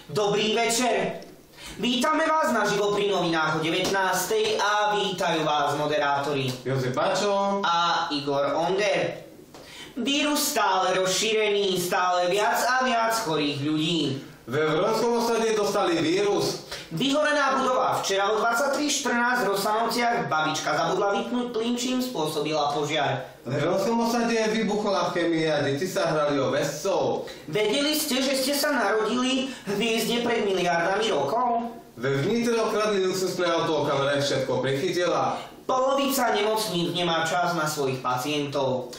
Dobrý večer. Vítame vás naživo pri novinách o 19. a vítajú vás moderátori Jozef Bačo a Igor Onder. Vírus stále rozšírený, stále viac a viac chorých ľudí. v Európskom osade dostali vírus. Vyhorená budova. Včera o 23:14 v Rosanovciach babička zabudla vypnúť plyn, čím spôsobila požiar. V Európskom osade vybuchla chémia a deti sa hrali o vescov. Vedeli ste, že ste sa narodili v hviezde pred miliardami rokov? Ve vnitri okradli luxusné auto, kamera všetko prichytila. Polovica nemocníc nemá čas na svojich pacientov.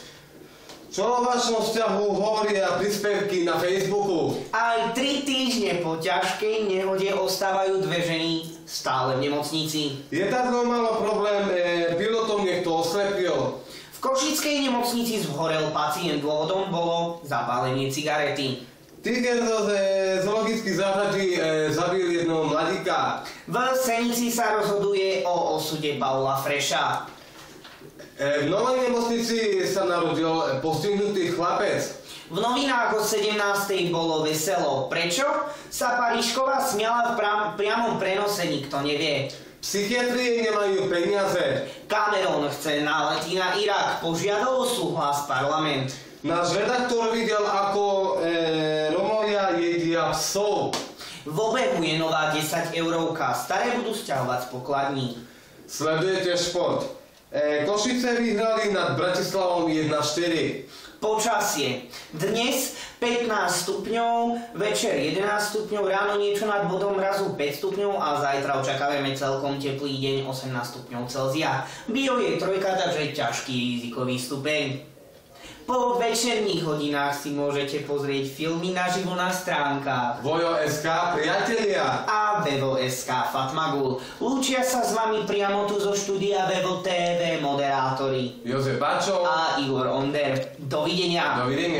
Čo o vašom vzťahu hovoria príspevky na Facebooku? Aj 3 týždne po ťažkej nehode ostávajú 2 ženy stále v nemocnici. Je takto malo problém, pilotom niekto oslepil. V košickej nemocnici zhorel pacient, dôvodom bolo zapálenie cigarety. Tiger zo zoologických záhradí zabil jednoho mladíka. V Senici sa rozhoduje o osude Paula Freša. V novej nemocnici sa narodil postihnutý chlapec. V novinách o 17. bolo veselo. Prečo sa Parížková smiala v priamom prenose, nikto nevie. Psychiatrie nemajú peniaze. Cameron chce nálety na Irak, požiadal o súhlas parlament. Náš redaktor videl, ako Romovia jedia psov. V obehu je nová 10 eurovka, staré budú sťahovať z pokladní. Sledujete šport. Košice vyhrali nad Bratislavom 1-4. Počasie. Dnes 15 stupňov, večer 11 stupňov, ráno niečo nad bodom mrazu 5 stupňov a zajtra očakávame celkom teplý deň 18 stupňov Celzia. Bio je 3, takže ťažký rizikový stupeň. Po večerných hodinách si môžete pozrieť filmy naživo na stránkach Vojo.sk, priatelia. a Vevo.sk Fatmagul. Lúčia sa s vami priamo tu zo štúdia Vevo TV moderátori Jozef Bačo. a Igor Onder. Dovidenia. Dovidenia.